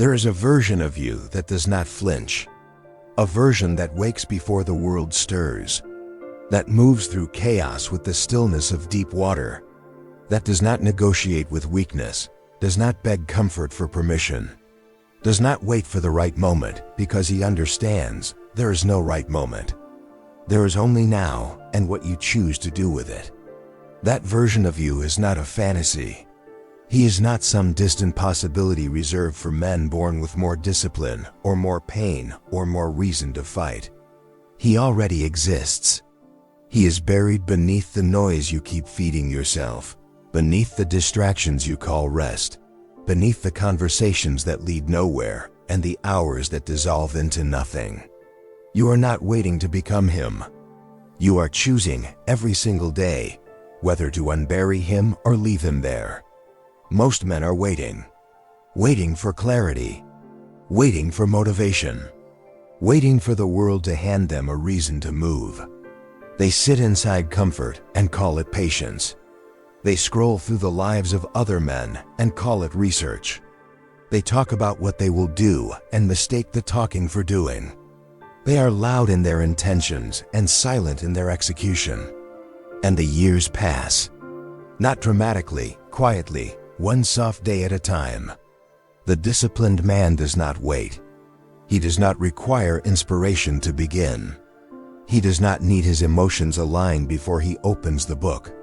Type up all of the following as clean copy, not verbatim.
There is a version of you that does not flinch, a version that wakes before the world stirs, that moves through chaos with the stillness of deep water, that does not negotiate with weakness, does not beg comfort for permission, does not wait for the right moment because he understands there is no right moment. There is only now and what you choose to do with it. That version of you is not a fantasy. He is not some distant possibility reserved for men born with more discipline or more pain or more reason to fight. He already exists. He is buried beneath the noise you keep feeding yourself, beneath the distractions you call rest, beneath the conversations that lead nowhere and the hours that dissolve into nothing. You are not waiting to become him. You are choosing every single day whether to unbury him or leave him there. Most men are waiting for clarity, waiting for motivation, waiting for the world to hand them a reason to move. They sit inside comfort and call it patience. They scroll through the lives of other men and call it research. They talk about what they will do and mistake the talking for doing. They are loud in their intentions and silent in their execution. And the years pass. Not dramatically, quietly, one soft day at a time. The disciplined man does not wait. He does not require inspiration to begin. He does not need his emotions aligned before he opens the book,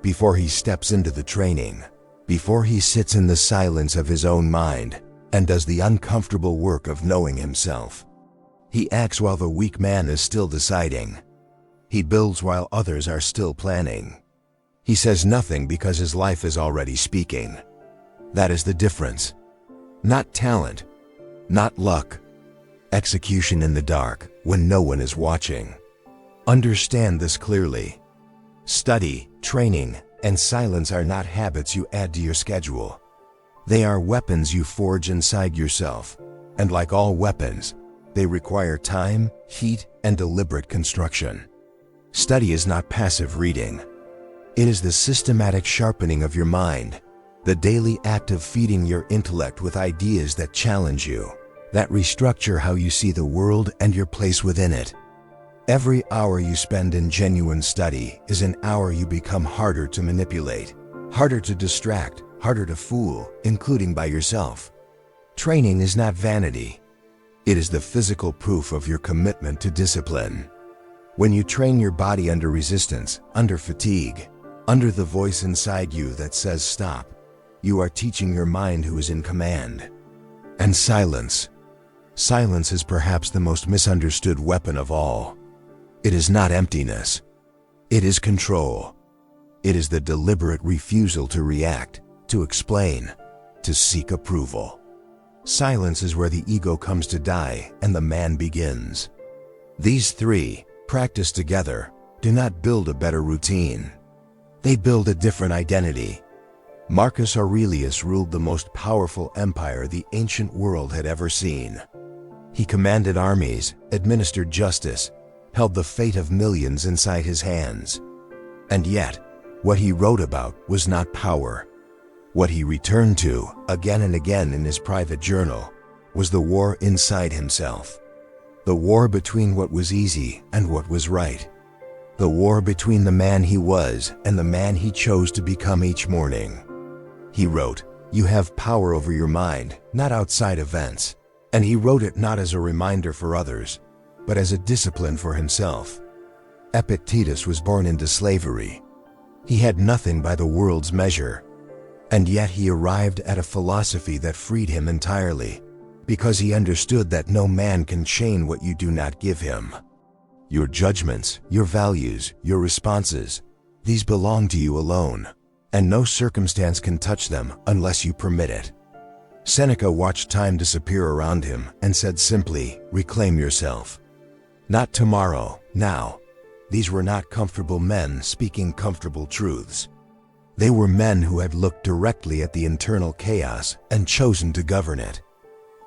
before he steps into the training, before he sits in the silence of his own mind and does the uncomfortable work of knowing himself. He acts while the weak man is still deciding. He builds while others are still planning. He says nothing because his life is already speaking. That is the difference. Not talent, not luck. Execution in the dark when no one is watching. Understand this clearly. Study, training, and silence are not habits you add to your schedule. They are weapons you forge inside yourself, and like all weapons, they require time, heat, and deliberate construction. Study is not passive reading. It is the systematic sharpening of your mind, the daily act of feeding your intellect with ideas that challenge you, that restructure how you see the world and your place within it. Every hour you spend in genuine study is an hour you become harder to manipulate, harder to distract, harder to fool, including by yourself. Training is not vanity. It is the physical proof of your commitment to discipline. When you train your body under resistance, under fatigue, under the voice inside you that says stop, you are teaching your mind who is in command. And silence. Silence is perhaps the most misunderstood weapon of all. It is not emptiness. It is control. It is the deliberate refusal to react, to explain, to seek approval. Silence is where the ego comes to die and the man begins. These three, practiced together, do not build a better routine. They build a different identity. Marcus Aurelius ruled the most powerful empire the ancient world had ever seen. He commanded armies, administered justice, held the fate of millions inside his hands. And yet, what he wrote about was not power. What he returned to, again and again in his private journal, was the war inside himself. The war between what was easy and what was right. The war between the man he was and the man he chose to become each morning. He wrote, "You have power over your mind, not outside events." And he wrote it not as a reminder for others, but as a discipline for himself. Epictetus was born into slavery. He had nothing by the world's measure. And yet he arrived at a philosophy that freed him entirely, because he understood that no man can chain what you do not give him. Your judgments, your values, your responses, these belong to you alone, and no circumstance can touch them unless you permit it. Seneca watched time disappear around him and said simply, "Reclaim yourself." Not tomorrow, now. These were not comfortable men speaking comfortable truths. They were men who had looked directly at the internal chaos and chosen to govern it.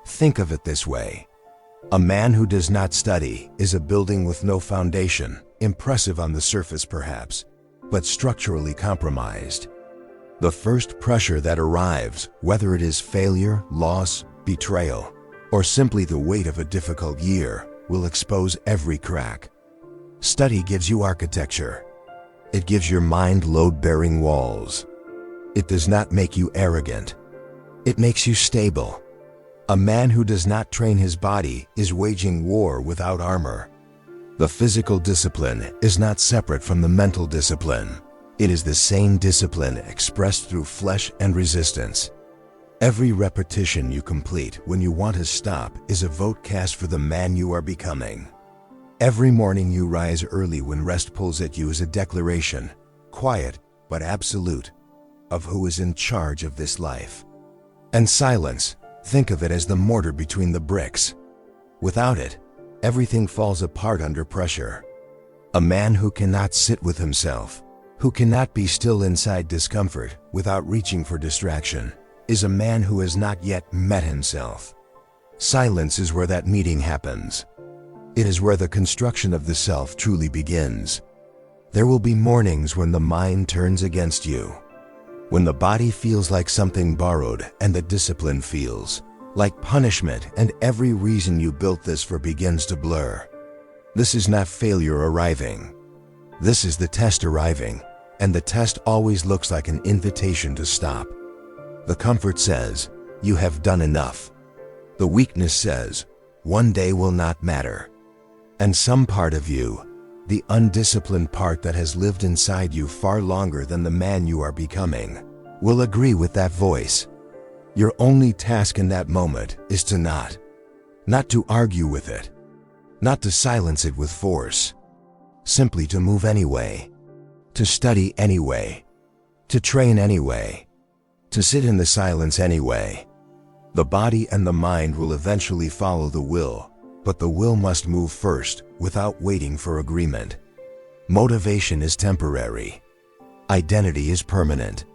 Think of it this way. A man who does not study is a building with no foundation, impressive on the surface perhaps, but structurally compromised. The first pressure that arrives, whether it is failure, loss, betrayal, or simply the weight of a difficult year will expose every crack. Study gives you architecture. It gives your mind load-bearing walls. It does not make you arrogant. It makes you stable. A man who does not train his body is waging war without armor. The physical discipline is not separate from the mental discipline. It is the same discipline expressed through flesh and resistance. Every repetition you complete when you want to stop is a vote cast for the man you are becoming. Every morning you rise early when rest pulls at you is a declaration, quiet but absolute, of who is in charge of this life. And silence, think of it as the mortar between the bricks. Without it, everything falls apart under pressure. A man who cannot sit with himself, who cannot be still inside discomfort without reaching for distraction, is a man who has not yet met himself. Silence is where that meeting happens. It is where the construction of the self truly begins. There will be mornings when the mind turns against you, when the body feels like something borrowed and the discipline feels like punishment, and every reason you built this for begins to blur. This is not failure arriving. This is the test arriving, and the test always looks like an invitation to stop. The comfort says, you have done enough. The weakness says, one day will not matter. And some part of you, the undisciplined part that has lived inside you far longer than the man you are becoming, will agree with that voice. Your only task in that moment is to not to argue with it, not to silence it with force, simply to move anyway, to study anyway, to train anyway, to sit in the silence anyway. The body and the mind will eventually follow the will, but the will must move first without waiting for agreement. Motivation is temporary. Identity is permanent.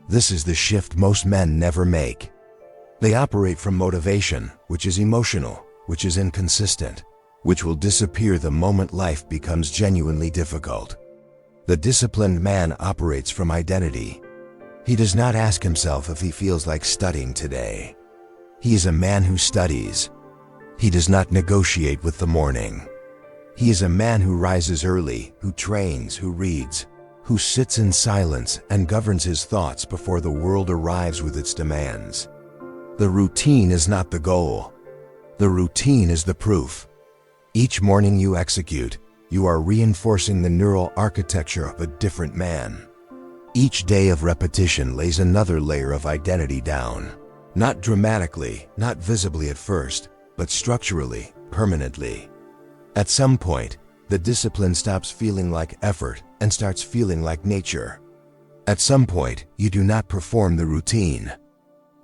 This is the shift most men never make. They operate from motivation, which is emotional, which is inconsistent, which will disappear the moment life becomes genuinely difficult. The disciplined man operates from identity. He does not ask himself if he feels like studying today. He is a man who studies. He does not negotiate with the morning. He is a man who rises early, who trains, who reads, who sits in silence and governs his thoughts before the world arrives with its demands. The routine is not the goal. The routine is the proof. Each morning you execute, you are reinforcing the neural architecture of a different man. Each day of repetition lays another layer of identity down. Not dramatically, not visibly at first, but structurally, permanently. At some point, the discipline stops feeling like effort and starts feeling like nature. At some point, you do not perform the routine.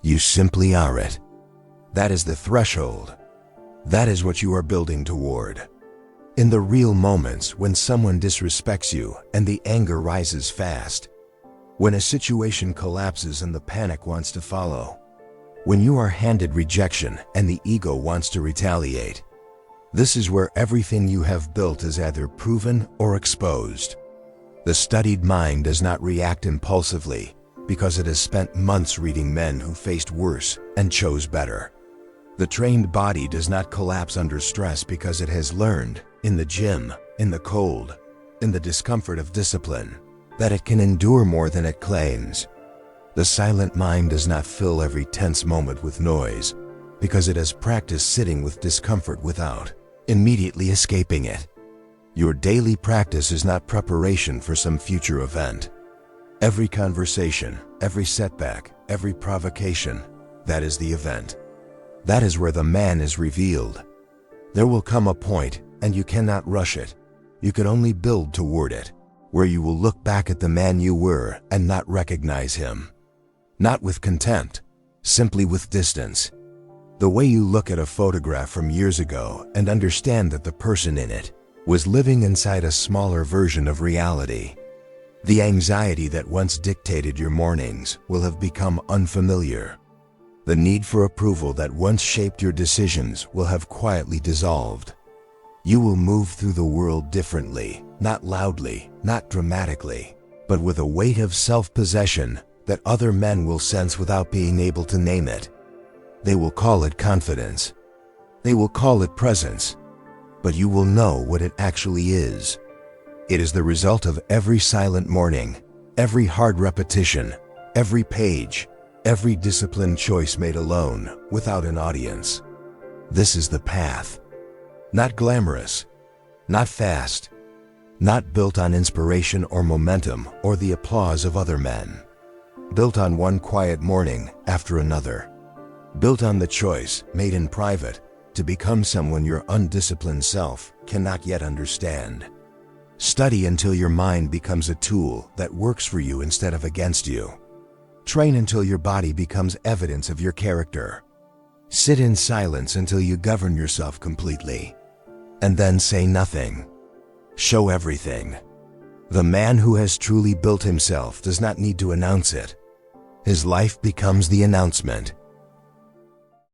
You simply are it. That is the threshold. That is what you are building toward. In the real moments when someone disrespects you and the anger rises fast, when a situation collapses and the panic wants to follow, when you are handed rejection and the ego wants to retaliate, this is where everything you have built is either proven or exposed. The studied mind does not react impulsively because it has spent months reading men who faced worse and chose better. The trained body does not collapse under stress because it has learned, in the gym, in the cold, in the discomfort of discipline, that it can endure more than it claims. The silent mind does not fill every tense moment with noise because it has practiced sitting with discomfort without immediately escaping it. Your daily practice is not preparation for some future event. Every conversation, every setback, every provocation, that is the event. That is where the man is revealed. There will come a point, and you cannot rush it. You can only build toward it, where you will look back at the man you were and not recognize him. Not with contempt, simply with distance. The way you look at a photograph from years ago and understand that the person in it was living inside a smaller version of reality. The anxiety that once dictated your mornings will have become unfamiliar. The need for approval that once shaped your decisions will have quietly dissolved. You will move through the world differently, not loudly, not dramatically, but with a weight of self-possession that other men will sense without being able to name it. They will call it confidence. They will call it presence. But you will know what it actually is. It is the result of every silent morning, every hard repetition, every page, every disciplined choice made alone, without an audience. This is the path. Not glamorous, not fast, not built on inspiration or momentum or the applause of other men. Built on one quiet morning after another. Built on the choice, made in private, to become someone your undisciplined self cannot yet understand. Study until your mind becomes a tool that works for you instead of against you. Train until your body becomes evidence of your character. Sit in silence until you govern yourself completely. And then say nothing. Show everything. The man who has truly built himself does not need to announce it. His life becomes the announcement.